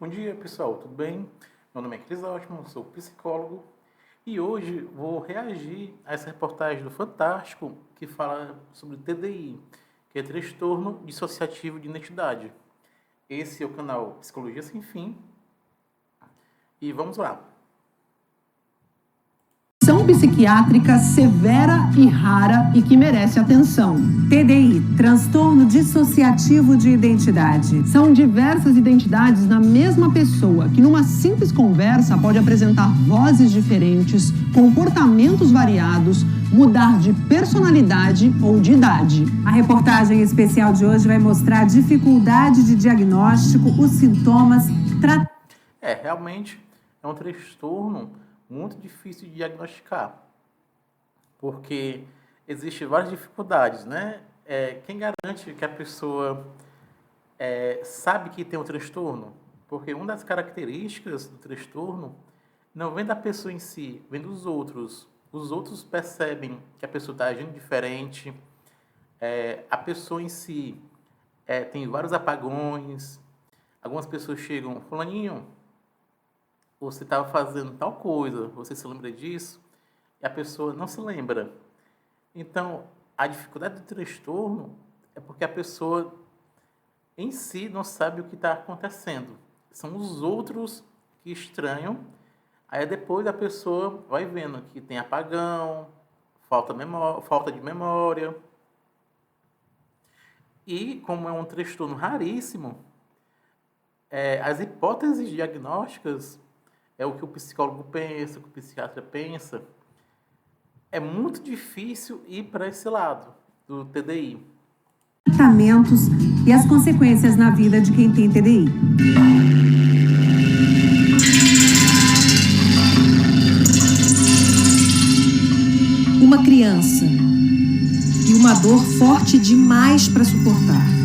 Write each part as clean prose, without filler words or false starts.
Bom dia, pessoal, tudo bem? Meu nome é Crisóstomo, sou psicólogo e hoje vou reagir a essa reportagem do Fantástico que fala sobre TDI, que é transtorno dissociativo de identidade. Esse é o canal Psicologia Sem Fim e vamos lá. Psiquiátrica severa e rara e que merece atenção. TDI, transtorno dissociativo de identidade. São diversas identidades na mesma pessoa, que numa simples conversa pode apresentar vozes diferentes, comportamentos variados, mudar de personalidade ou de idade. A reportagem especial de hoje vai mostrar a dificuldade de diagnóstico, os sintomas, Realmente é um transtorno muito difícil de diagnosticar, porque existem várias dificuldades, né? Quem garante que a pessoa sabe que tem um transtorno? Porque uma das características do transtorno não vem da pessoa em si, vem dos outros. Os outros percebem que a pessoa está agindo diferente, a pessoa em si tem vários apagões. Algumas pessoas chegam, fulaninho, você estava fazendo tal coisa, você se lembra disso? E a pessoa não se lembra. Então, a dificuldade do transtorno é porque a pessoa em si não sabe o que está acontecendo. São os outros que estranham. Aí depois a pessoa vai vendo que tem apagão, falta de memória. E como é um transtorno raríssimo, as hipóteses diagnósticas é o que o psicólogo pensa, o que o psiquiatra pensa. É muito difícil ir para esse lado do TDI. Tratamentos e as consequências na vida de quem tem TDI. Uma criança e uma dor forte demais para suportar.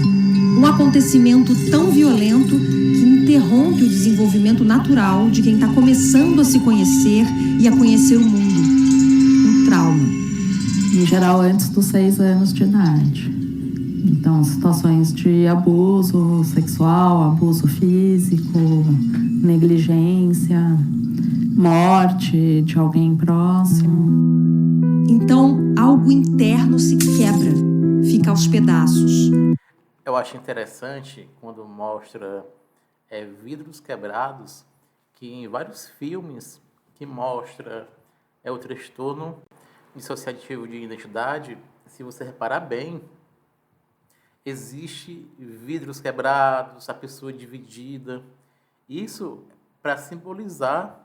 Um acontecimento tão violento que interrompe o desenvolvimento natural de quem está começando a se conhecer e a conhecer o mundo. Um trauma. Em geral, antes dos 6 anos de idade. Então, situações de abuso sexual, abuso físico, negligência, morte de alguém próximo. Então, algo interno se quebra, fica aos pedaços. Eu acho interessante quando mostra vidros quebrados, que em vários filmes que mostra o transtorno dissociativo de identidade, se você reparar bem, existe vidros quebrados, a pessoa dividida. Isso para simbolizar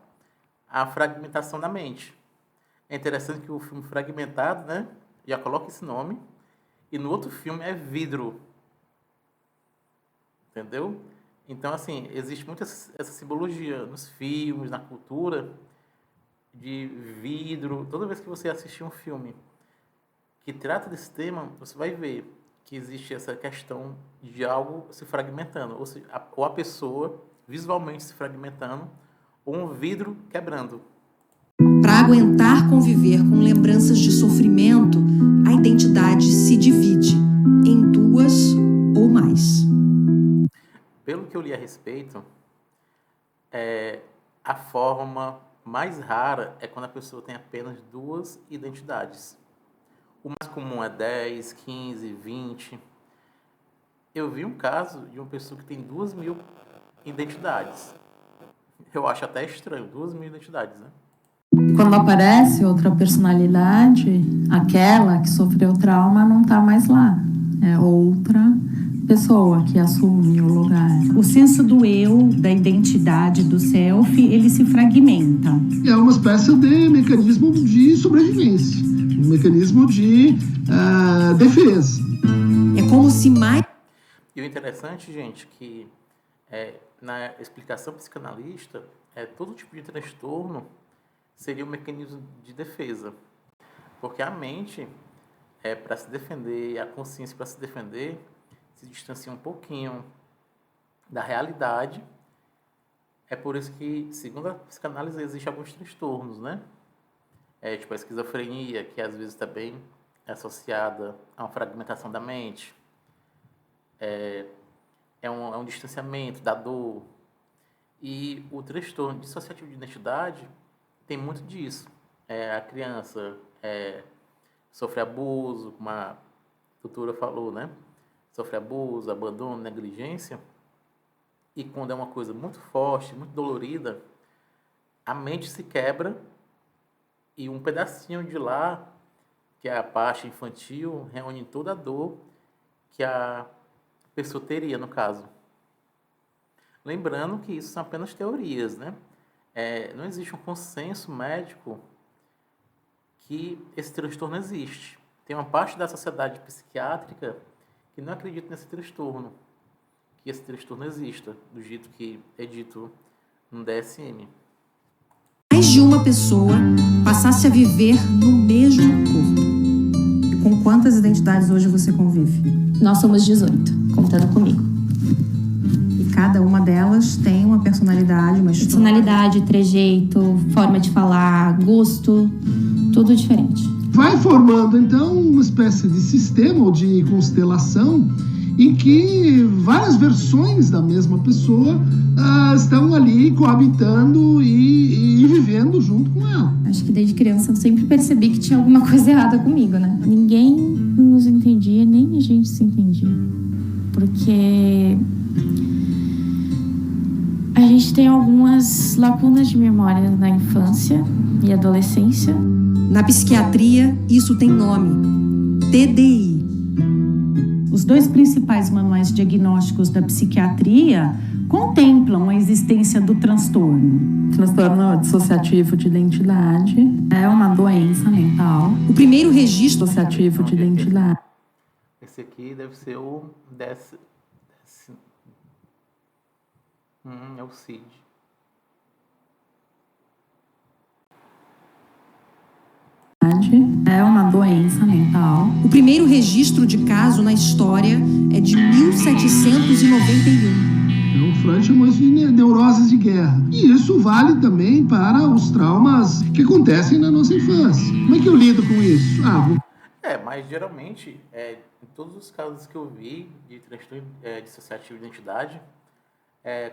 a fragmentação da mente. É interessante que o filme Fragmentado, né, já coloca esse nome, e no outro filme é vidro. Entendeu? Então, assim, existe muito essa simbologia nos filmes, na cultura, de vidro. Toda vez que você assistir um filme que trata desse tema, você vai ver que existe essa questão de algo se fragmentando, ou seja, ou a pessoa visualmente se fragmentando, ou um vidro quebrando. Para aguentar conviver com lembranças de sofrimento, a identidade se divide em duas ou mais. Pelo que eu li a respeito, a forma mais rara é quando a pessoa tem apenas duas identidades. O mais comum é 10, 15, 20. Eu vi um caso de uma pessoa que tem 2.000 identidades. Eu acho até estranho, 2.000 identidades, né? Quando aparece outra personalidade, aquela que sofreu trauma não está mais lá. É outra pessoa que assume o lugar. O senso do eu, da identidade, do self, ele se fragmenta. É uma espécie de mecanismo de sobrevivência, um mecanismo de defesa. É como se mais... E o interessante, gente, que na explicação psicanalista, todo tipo de transtorno seria um mecanismo de defesa. Porque a mente, para se defender, a consciência para se defender, se distancia um pouquinho da realidade. É por isso que, segundo a psicanálise, existem alguns transtornos, né? Tipo a esquizofrenia, que às vezes também é associada a uma fragmentação da mente. É um distanciamento da dor. E o transtorno dissociativo de identidade tem muito disso. A criança sofre abuso, como a doutora falou, né? Sofre abuso, abandono, negligência. E quando é uma coisa muito forte, muito dolorida, a mente se quebra e um pedacinho de lá, que é a parte infantil, reúne toda a dor que a pessoa teria, no caso. Lembrando que isso são apenas teorias, né? Não existe um consenso médico que esse transtorno existe. Tem uma parte da sociedade psiquiátrica que não acredita nesse transtorno, que esse transtorno exista, do jeito que é dito no DSM. Mais de uma pessoa passasse a viver no mesmo corpo. Com quantas identidades hoje você convive? Nós somos 18, contando comigo. E cada uma delas tem uma personalidade, uma história. Personalidade, trejeito, forma de falar, gosto, tudo diferente. Vai formando, então, uma espécie de sistema ou de constelação em que várias versões da mesma pessoa estão ali coabitando e vivendo junto com ela. Acho que desde criança eu sempre percebi que tinha alguma coisa errada comigo, né? Ninguém nos entendia, nem a gente se entendia. Porque a gente tem algumas lacunas de memória na infância e adolescência. Na psiquiatria, isso tem nome: TDI. Os 2 principais manuais diagnósticos da psiquiatria contemplam a existência do transtorno. Transtorno dissociativo de identidade é uma doença mental. O primeiro registro Dissociativo de identidade. Esse aqui deve ser o é o CID. É uma doença mental. O primeiro registro de caso na história é de 1791. Então, Freud chamou isso de neuroses de guerra. E isso vale também para os traumas que acontecem na nossa infância. Como é que eu lido com isso? Mas geralmente, em todos os casos que eu vi de transtorno dissociativo de identidade,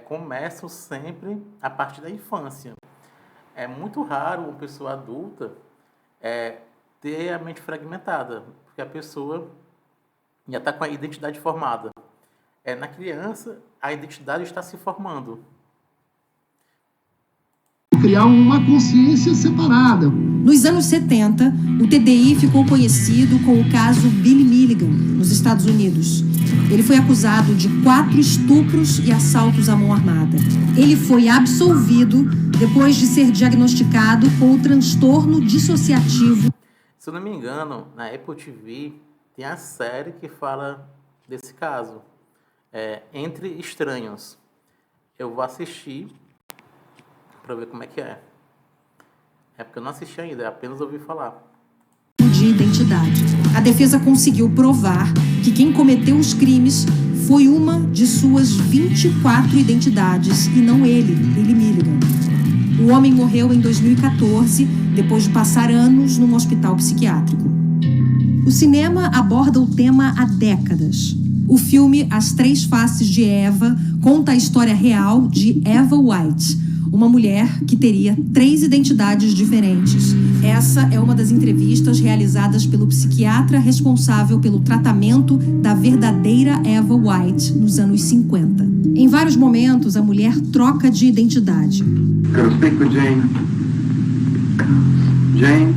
começam sempre a partir da infância. É muito raro uma pessoa adulta ter a mente fragmentada, porque a pessoa já está com a identidade formada. Na criança, a identidade está se formando. Criar uma consciência separada. Nos anos 70, o TDI ficou conhecido com o caso Billy Milligan, nos Estados Unidos. Ele foi acusado de 4 estupros e assaltos à mão armada. Ele foi absolvido depois de ser diagnosticado com o transtorno dissociativo. Se eu não me engano, na Apple TV tem a série que fala desse caso, Entre Estranhos. Eu vou assistir para ver como é que é. Porque eu não assisti ainda, apenas ouvi falar. De identidade. A defesa conseguiu provar que quem cometeu os crimes foi uma de suas 24 identidades e não ele, Billy Milligan. O homem morreu em 2014, depois de passar anos num hospital psiquiátrico. O cinema aborda o tema há décadas. O filme As Três Faces de Eva conta a história real de Eva White, uma mulher que teria 3 identidades diferentes. Essa é uma das entrevistas realizadas pelo psiquiatra responsável pelo tratamento da verdadeira Eva White nos anos 50. Em vários momentos, a mulher troca de identidade. Gotta speak with Jane. Jane,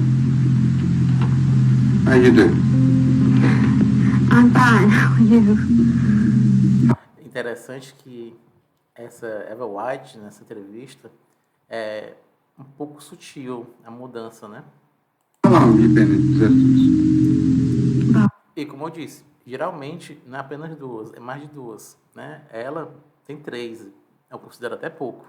how you do? I'm fine. How are you? Interessante que essa Eva White, nessa entrevista, é um pouco sutil a mudança, né? How long have you been in existence? E como eu disse, geralmente não é apenas 2, é mais de 2, né? Ela tem 3, eu considero até pouco.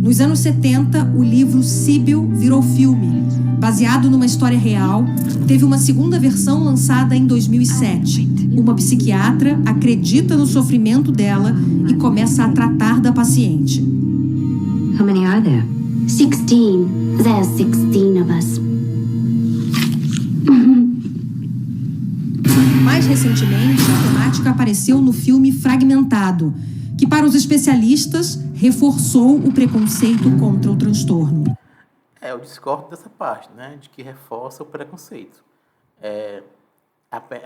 Nos anos 70, o livro Síbil virou filme. Baseado numa história real, teve uma segunda versão lançada em 2007. Uma psiquiatra acredita no sofrimento dela e começa a tratar da paciente. How many are there? 16. There's 16 of us. Mais recentemente, a temática apareceu no filme Fragmentado, que para os especialistas reforçou o preconceito contra o transtorno. Eu discordo dessa parte, né, de que reforça o preconceito. É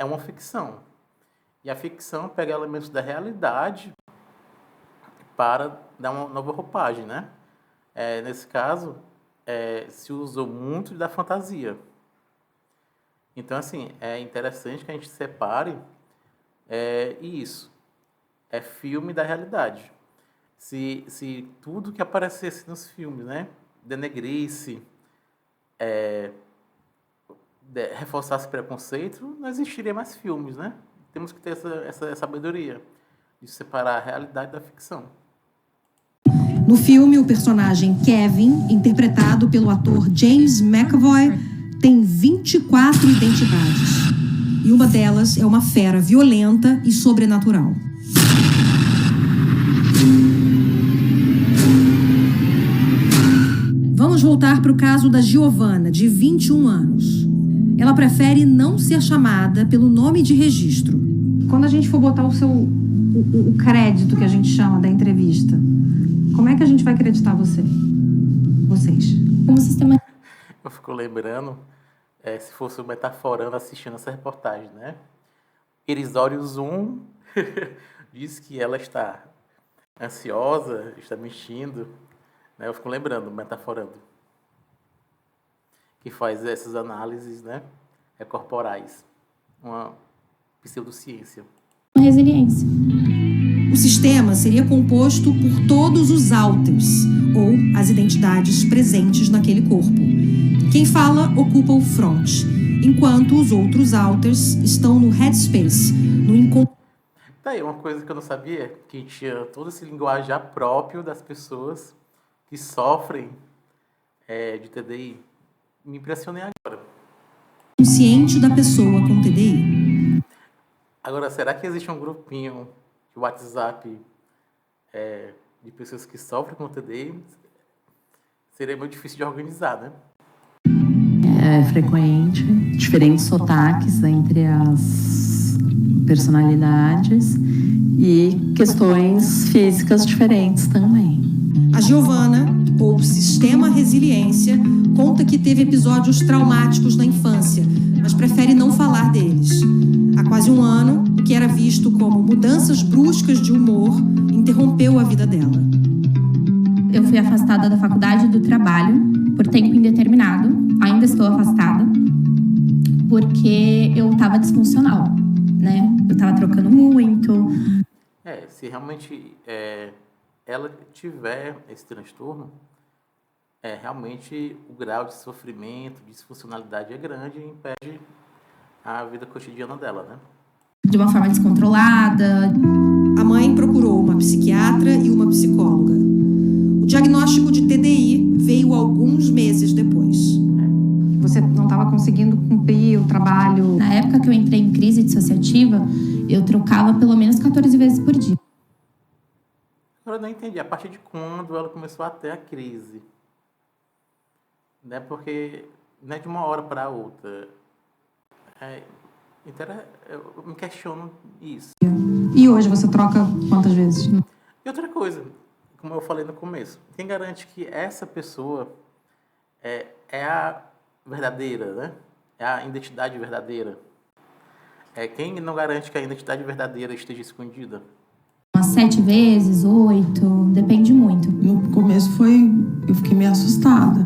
uma ficção. E a ficção pega elementos da realidade para dar uma nova roupagem, né? Nesse caso, se usou muito da fantasia. Então, assim, é interessante que a gente separe isso. É filme da realidade. Se tudo que aparecesse nos filmes, né, denegrisse, reforçasse preconceito, não existiria mais filmes, né? Temos que ter essa sabedoria de separar a realidade da ficção. No filme, o personagem Kevin, interpretado pelo ator James McAvoy, tem 24 identidades. E uma delas é uma fera violenta e sobrenatural. Vamos voltar para o caso da Giovanna, de 21 anos. Ela prefere não ser chamada pelo nome de registro. Quando a gente for botar o crédito que a gente chama da entrevista, como é que a gente vai acreditar vocês? Como sistema... Eu fico lembrando, se fosse o Metaforando assistindo essa reportagem, né? Irisório Zoom diz que ela está ansiosa, está mentindo. Né? Eu fico lembrando o Metaforando, que faz essas análises, né, corporais. Uma pseudociência. Resiliência. O sistema seria composto por todos os alters, ou as identidades presentes naquele corpo. Quem fala ocupa o front, enquanto os outros alters estão no headspace, no encontro. Daí, uma coisa que eu não sabia, que tinha todo esse linguajar próprio das pessoas que sofrem de TDI. Me impressionei agora. Consciente da pessoa com TDI. Agora, será que existe um grupinho de WhatsApp de pessoas que sofrem com TDI? Seria muito difícil de organizar, né? É frequente, diferentes sotaques entre as personalidades e questões físicas diferentes também. A Giovanna, ou Sistema Resiliência, conta que teve episódios traumáticos na infância, mas prefere não falar deles. Há quase um ano, o que era visto como mudanças bruscas de humor interrompeu a vida dela. Eu fui afastada da faculdade e do trabalho por tempo indeterminado. Ainda estou afastada porque eu estava disfuncional, né? Eu estava trocando muito. Se realmente ela tiver esse transtorno, realmente o grau de sofrimento, de disfuncionalidade é grande e impede a vida cotidiana dela, né? De uma forma descontrolada. A mãe procurou uma psiquiatra e uma psicóloga. O diagnóstico de TDI veio alguns meses depois. Você não estava conseguindo cumprir o trabalho? Na época que eu entrei em crise dissociativa, eu trocava pelo menos 14 vezes por dia. Eu não entendi a partir de quando ela começou a ter a crise. Né? Porque não é de uma hora para outra. Eu me questiono isso. E hoje você troca quantas vezes? E outra coisa, como eu falei no começo, quem garante que essa pessoa é a verdadeira, né? É a identidade verdadeira? Quem não garante que a identidade verdadeira esteja escondida? Umas 7 vezes, 8, depende muito. No começo eu fiquei meio assustada,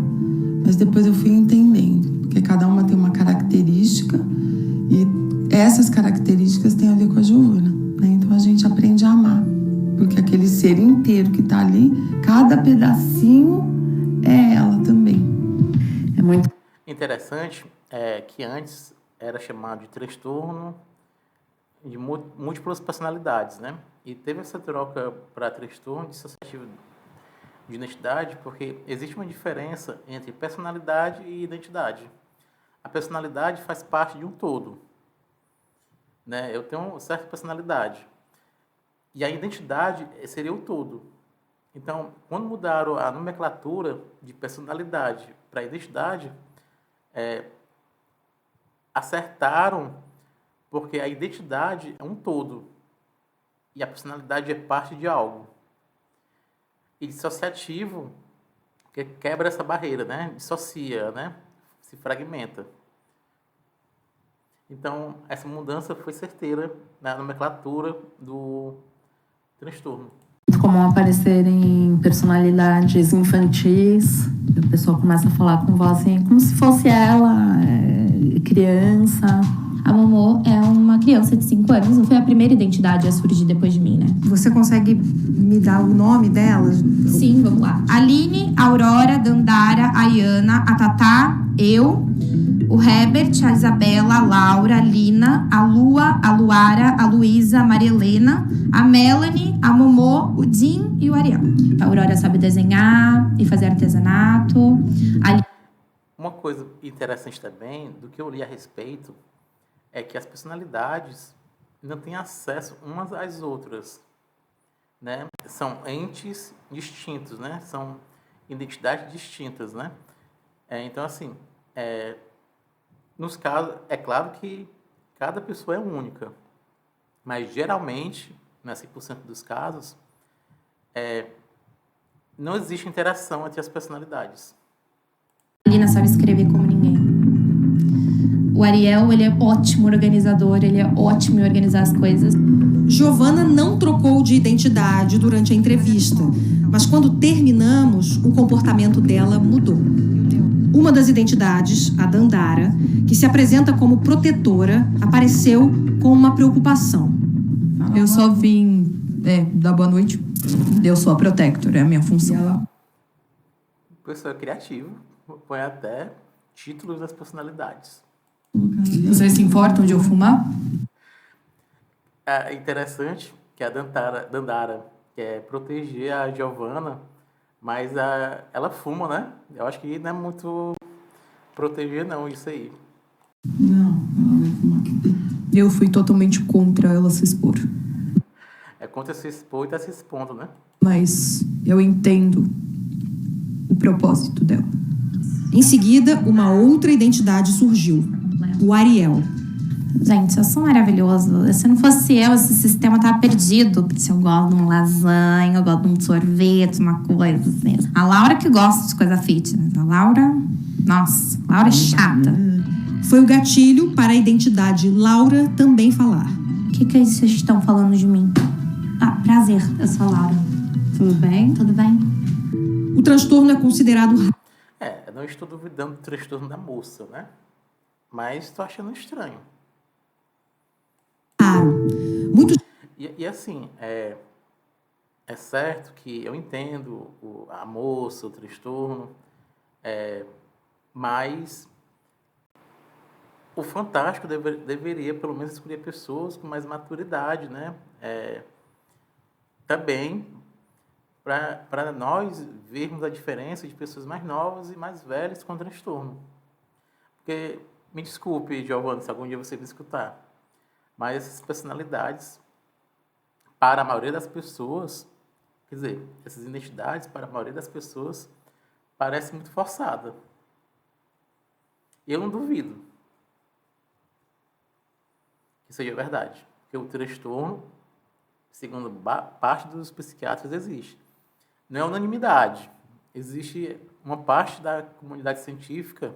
mas depois eu fui entendendo, porque cada uma tem uma característica e essas características têm a ver com a Giovanna, né? Então a gente aprende a amar, porque aquele ser inteiro que está ali, cada pedacinho é ela também. É muito interessante que antes era chamado de transtorno de múltiplas personalidades, né? E teve essa troca para transtorno dissociativo de identidade porque existe uma diferença entre personalidade e identidade. A personalidade faz parte de um todo, né? Eu tenho uma certa personalidade e a identidade seria o todo. Então, quando mudaram a nomenclatura de personalidade para identidade, acertaram, porque a identidade é um todo. e a personalidade é parte de algo. E dissociativo, que quebra essa barreira, né? Dissocia, né? Se fragmenta. Então, essa mudança foi certeira na nomenclatura do transtorno. Muito comum aparecerem personalidades infantis, a pessoa começa a falar com voz assim, como se fosse ela, criança. A Momô é uma criança de 5 anos, não foi a primeira identidade a surgir depois de mim, né? Você consegue me dar o nome delas? Sim, vamos lá. Aline, Aurora, Dandara, Ayana, a Tatá, eu, o Herbert, a Isabela, a Laura, a Lina, a Lua, a Luara, a Luísa, a Maria Helena, a Melanie, a Momô, o Jim e o Ariel. A Aurora sabe desenhar e fazer artesanato. Uma coisa interessante também, do que eu li a respeito, é que as personalidades não têm acesso umas às outras, né? São entes distintos, né? São identidades distintas, né? Então, assim, nos casos, é claro que cada pessoa é única, mas geralmente, né, 100% dos casos, não existe interação entre as personalidades. A Lina sabe escrever como ninguém. O Ariel, ele é ótimo organizador, ele é ótimo em organizar as coisas. Giovana não trocou de identidade durante a entrevista, mas quando terminamos, o comportamento dela mudou. Uma das identidades, a Dandara, que se apresenta como protetora, apareceu com uma preocupação. Eu só vim dar boa noite. Eu sou a protector, é a minha função. Pessoa criativa, põe até títulos das personalidades. Vocês se importam de eu fumar? É interessante que a Dandara quer proteger a Giovana, mas ela fuma, né? Eu acho que não é muito proteger, não, isso aí. Não, ela vai fumar aqui dentro. Eu fui totalmente contra ela se expor. É contra se expor e tá se expondo, né? Mas eu entendo o propósito dela. Em seguida, uma outra identidade surgiu. O Ariel. Gente, eu sou maravilhoso. Se não fosse eu, esse sistema tava perdido. Se eu gosto de um lasanha, eu gosto de um sorvete, uma coisa assim. A Laura que gosta de coisa fitness. A Laura, nossa, a Laura é chata. Foi o gatilho para a identidade Laura também falar. O que é isso que vocês estão falando de mim? Ah, prazer, eu sou a Laura. Tudo bem? Tudo bem. O transtorno é considerado... Eu não estou duvidando do transtorno da moça, né? Mas estou achando estranho. Muito... E assim, é certo que eu entendo a moça, o transtorno, mas o Fantástico deveria, pelo menos, escolher pessoas com mais maturidade, né? Também para nós vermos a diferença de pessoas mais novas e mais velhas com transtorno. Porque, me desculpe, Giovana, se algum dia você me escutar, mas essas personalidades, para a maioria das pessoas, quer dizer, essas identidades, para a maioria das pessoas, parece muito forçada. E eu não duvido que seja verdade, porque o transtorno, segundo parte dos psiquiatras, existe. Não é unanimidade. Existe uma parte da comunidade científica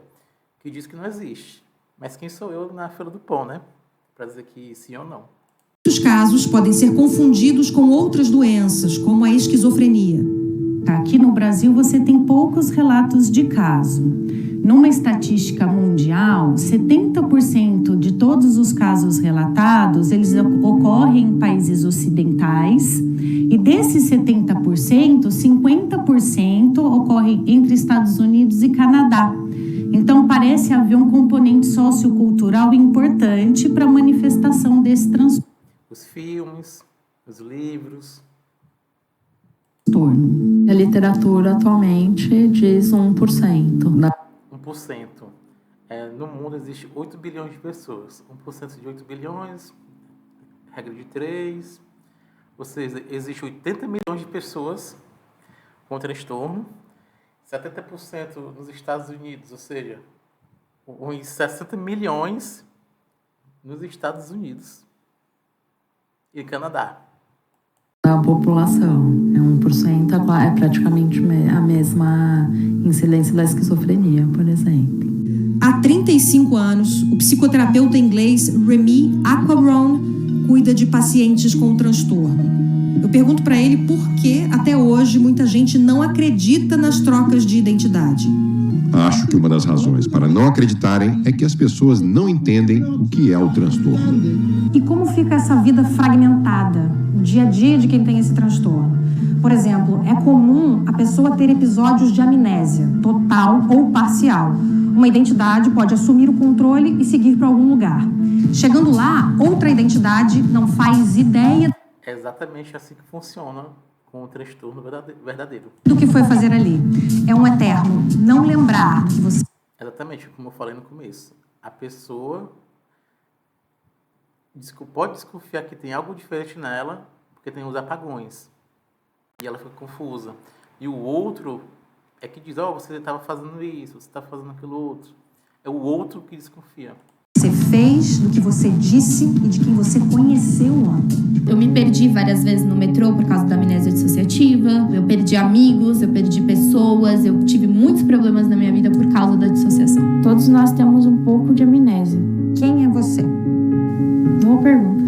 que diz que não existe. Mas quem sou eu na fila do pão, né? Para dizer que sim ou não. Muitos casos podem ser confundidos com outras doenças, como a esquizofrenia. Aqui no Brasil você tem poucos relatos de caso. Numa estatística mundial, 70% de todos os casos relatados, eles ocorrem em países ocidentais, e desses 70%, 50% ocorrem entre Estados Unidos e Canadá. Então, parece haver um componente sociocultural importante para a manifestação desse transtorno. Os filmes, os livros. A literatura atualmente diz 1%. 1%. No mundo existe 8 bilhões de pessoas. 1% de 8 bilhões, regra de 3. Ou seja, existe 80 milhões de pessoas com transtorno. 70% nos Estados Unidos, ou seja, uns 60 milhões nos Estados Unidos e Canadá. da população. 1% é praticamente a mesma incidência da esquizofrenia, por exemplo. Há 35 anos, o psicoterapeuta inglês Remy Aquaron cuida de pacientes com transtorno. Eu pergunto para ele por que, até hoje, muita gente não acredita nas trocas de identidade. Acho que uma das razões para não acreditarem é que as pessoas não entendem o que é o transtorno. E como fica essa vida fragmentada, o dia a dia de quem tem esse transtorno? Por exemplo, é comum a pessoa ter episódios de amnésia, total ou parcial. Uma identidade pode assumir o controle e seguir para algum lugar. Chegando lá, outra identidade não faz ideia. É exatamente assim que funciona com o transtorno verdadeiro. Do que foi fazer ali. É um eterno não lembrar que você... Exatamente, como eu falei no começo. A pessoa pode desconfiar que tem algo diferente nela, porque tem os apagões. E ela fica confusa. E o outro é que diz, você estava fazendo isso, você está fazendo aquilo outro. É o outro que desconfia. Você fez, do que você disse e de quem você conheceu ontem. Eu me perdi várias vezes no metrô por causa da amnésia dissociativa. Eu perdi amigos, eu perdi pessoas. Eu tive muitos problemas na minha vida por causa da dissociação. Todos nós temos um pouco de amnésia. Quem é você? Boa pergunta.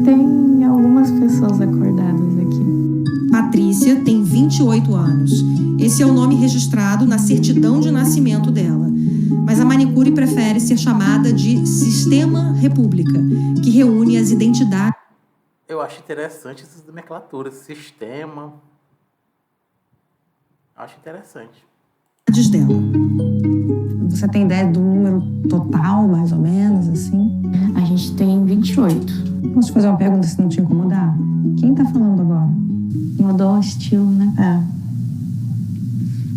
Tem algumas pessoas acordadas aqui. Patrícia tem 28 anos. Esse é o nome registrado na certidão de nascimento dela. Mas a manicure prefere ser chamada de Sistema República, que reúne as identidades. Eu acho interessante essas nomenclaturas, sistema. Acho interessante. Dela. Você tem ideia do número total, mais ou menos, assim? A gente tem 28. Posso te fazer uma pergunta se não te incomodar? Quem tá falando agora? Mudou o estilo, né?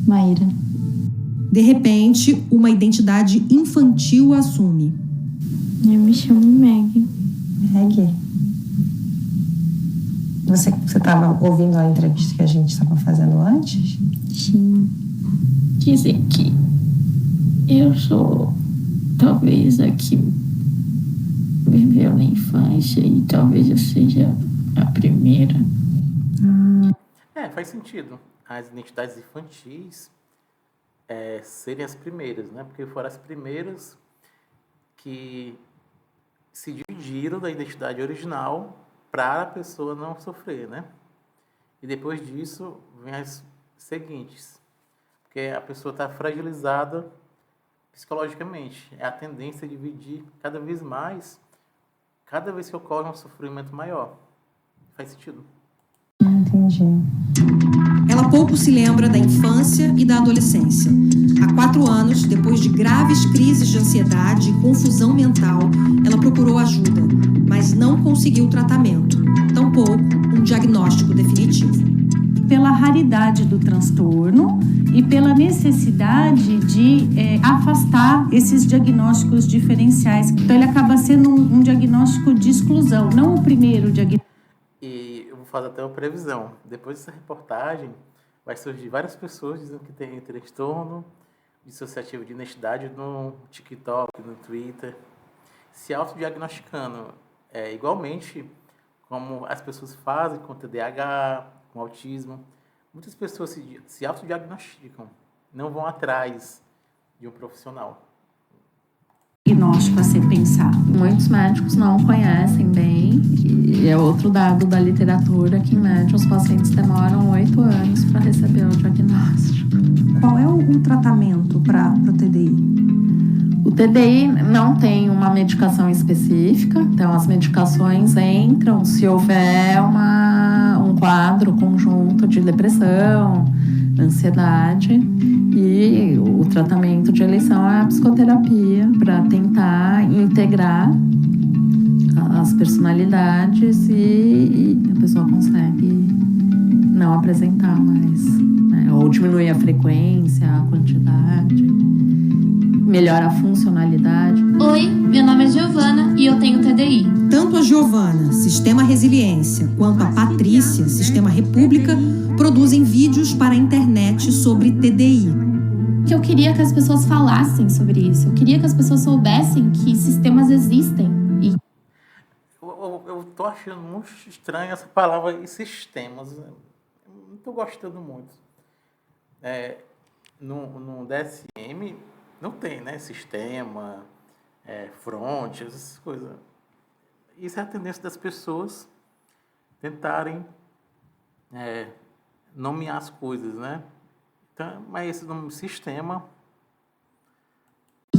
Maíra. De repente, uma identidade infantil assume. Eu me chamo Meg. Meg? Você estava ouvindo a entrevista que a gente estava fazendo antes? Sim. Dizem que eu sou talvez a que viveu na infância e talvez eu seja a primeira. Faz sentido. As identidades infantis serem as primeiras, né? Porque foram as primeiras que se dividiram da identidade original para a pessoa não sofrer, né? E depois disso vem as seguintes, porque a pessoa está fragilizada psicologicamente. É a tendência a dividir cada vez mais, cada vez que ocorre um sofrimento maior. Faz sentido. Entendi. Ela pouco se lembra da infância e da adolescência. Há 4 anos, depois de graves crises de ansiedade e confusão mental, ela procurou ajuda, mas não conseguiu tratamento, tampouco um diagnóstico definitivo. Pela raridade do transtorno e pela necessidade de afastar esses diagnósticos diferenciais. Então, ele acaba sendo um diagnóstico de exclusão, não o primeiro diagnóstico. E eu vou fazer até uma previsão. Depois dessa reportagem, vai surgir várias pessoas dizendo que tem transtorno dissociativo de identidade no TikTok, no Twitter, se autodiagnosticando. Igualmente como as pessoas fazem com TDAH, com autismo. Muitas pessoas se autodiagnosticam, não vão atrás de um profissional. Diagnóstico a ser pensado. Muitos médicos não conhecem bem, e é outro dado da literatura que em média os pacientes demoram 8 anos para receber o diagnóstico. Qual é o tratamento para o TDI? O TDI não tem uma medicação específica, então as medicações entram se houver um quadro conjunto de depressão, ansiedade, e o tratamento de eleição é a psicoterapia para tentar integrar as personalidades e a pessoa consegue não apresentar mais, né? Ou diminuir a frequência, a quantidade, melhora a funcionalidade. Oi, meu nome é Giovana e eu tenho TDI. Tanto a Giovana, Sistema Resiliência, quanto a Patrícia, Sistema República, produzem vídeos para a internet sobre TDI. Que eu queria que as pessoas falassem sobre isso. Eu queria que as pessoas soubessem que sistemas existem. Eu tô achando muito estranho essa palavra e sistemas. Eu não tô gostando muito. No DSM não tem, né? Sistema, front, essas coisas. Isso é a tendência das pessoas tentarem nomear as coisas, né? Então, mas esse nome sistema...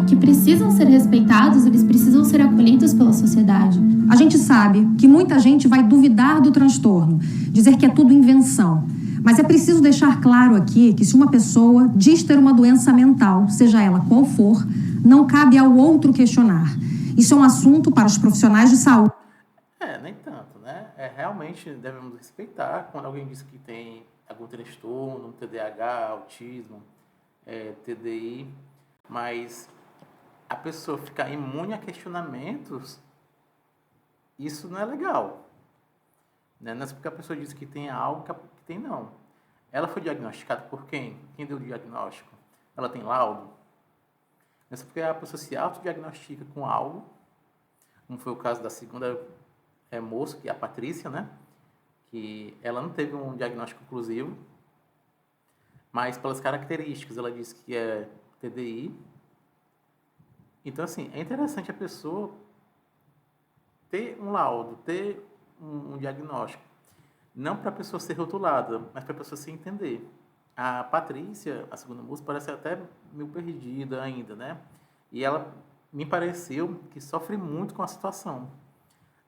que precisam ser respeitados, eles precisam ser acolhidos pela sociedade. A gente sabe que muita gente vai duvidar do transtorno, dizer que é tudo invenção. Mas é preciso deixar claro aqui que se uma pessoa diz ter uma doença mental, seja ela qual for, não cabe ao outro questionar. Isso é um assunto para os profissionais de saúde. Nem tanto, né? Realmente devemos respeitar quando alguém diz que tem algum transtorno, TDAH, autismo, TDI, mas a pessoa ficar imune a questionamentos, isso não é legal. Né? Não é porque a pessoa diz que tem algo que tem, não. Ela foi diagnosticada por quem? Quem deu o diagnóstico? Ela tem laudo? Não é porque a pessoa se autodiagnostica com algo, como foi o caso da segunda moça, que é a Patrícia, né? Que ela não teve um diagnóstico inclusivo, mas pelas características, ela disse que é TDI. Então, assim, é interessante a pessoa ter um laudo, ter um diagnóstico. Não para a pessoa ser rotulada, mas para a pessoa se entender. A Patrícia, a segunda moça, parece até meio perdida ainda, né? E ela me pareceu que sofre muito com a situação.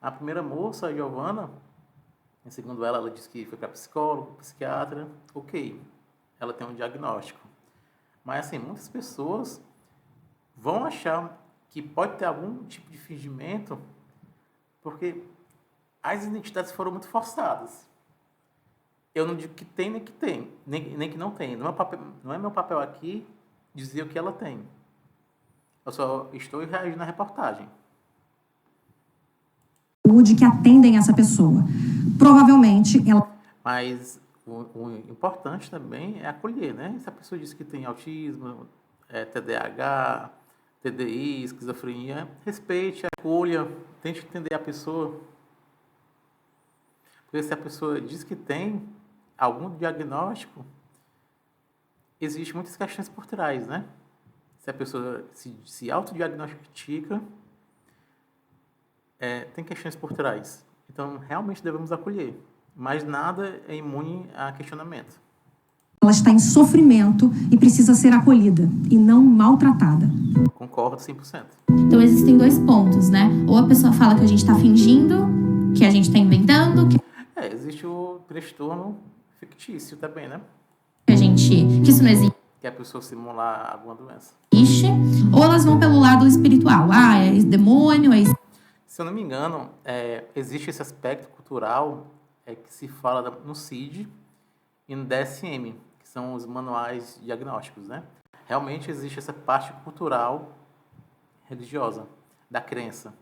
A primeira moça, a Giovana, segundo ela disse que foi para psicólogo, psiquiatra. Ok, ela tem um diagnóstico. Mas, assim, muitas pessoas vão achar que pode ter algum tipo de fingimento porque as identidades foram muito forçadas. Eu não digo que tem, nem que tem, nem que não tem. Não é meu papel aqui dizer o que ela tem. Eu só estou reagindo na reportagem. Que atendem essa pessoa. Provavelmente ela... Mas o importante também é acolher, né? Se a pessoa diz que tem autismo, TDAH, TDI, esquizofrenia, respeite, acolha, tente entender a pessoa. Porque se a pessoa diz que tem algum diagnóstico, existem muitas questões por trás, né? Se a pessoa se autodiagnostica, tem questões por trás. Então, realmente devemos acolher. Mas nada é imune a questionamento. Ela está em sofrimento e precisa ser acolhida e não maltratada. Concordo 100%. Então, existem dois pontos, né? Ou a pessoa fala que a gente está fingindo, que a gente está inventando. Existe o transtorno fictício também, né? Que isso não existe. Que é a pessoa simular alguma doença. Ou elas vão pelo lado espiritual. É demônio, é... Se eu não me engano, existe esse aspecto cultural que se fala no CID e no DSM, que são os manuais diagnósticos, né? Realmente existe essa parte cultural religiosa da crença.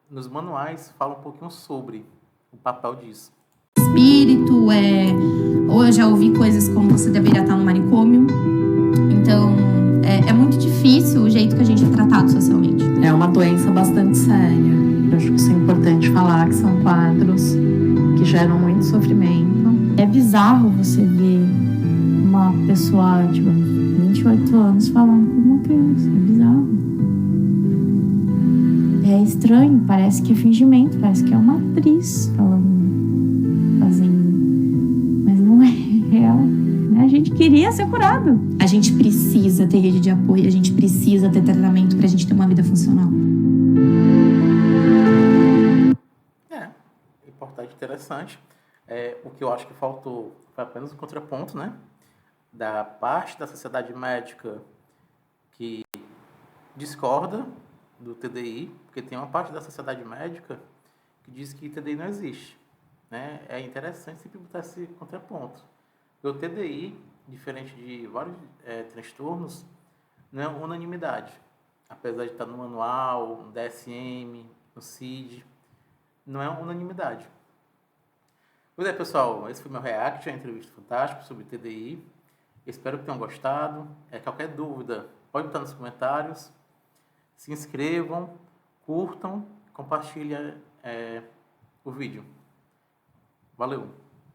Nos manuais fala um pouquinho sobre o papel disso. Espírito, ou eu já ouvi coisas como você deveria estar no manicômio. Então, é muito difícil o jeito que a gente é tratado socialmente. É uma doença bastante séria. Eu acho que isso é importante falar, que são quadros que geram muito sofrimento. É bizarro você ver uma pessoa, tipo, 28 anos falando com uma criança. É bizarro. É estranho, parece que é fingimento, parece que é uma atriz falando, fazendo. Mas não é real. A gente queria ser curado. A gente precisa ter rede de apoio, a gente precisa ter tratamento pra gente ter uma vida funcional. Importante, interessante. O que eu acho que faltou foi apenas um contraponto, né? Da parte da sociedade médica que discorda do TDI, porque tem uma parte da sociedade médica que diz que TDI não existe, né? É interessante sempre botar esse contraponto. O TDI, diferente de vários transtornos, não é unanimidade. Apesar de estar no manual, no DSM, no CID, não é unanimidade. Pois é, pessoal, esse foi meu react, a entrevista fantástica sobre TDI. Espero que tenham gostado. Qualquer dúvida, pode botar nos comentários. Se inscrevam, curtam, compartilha o vídeo. Valeu!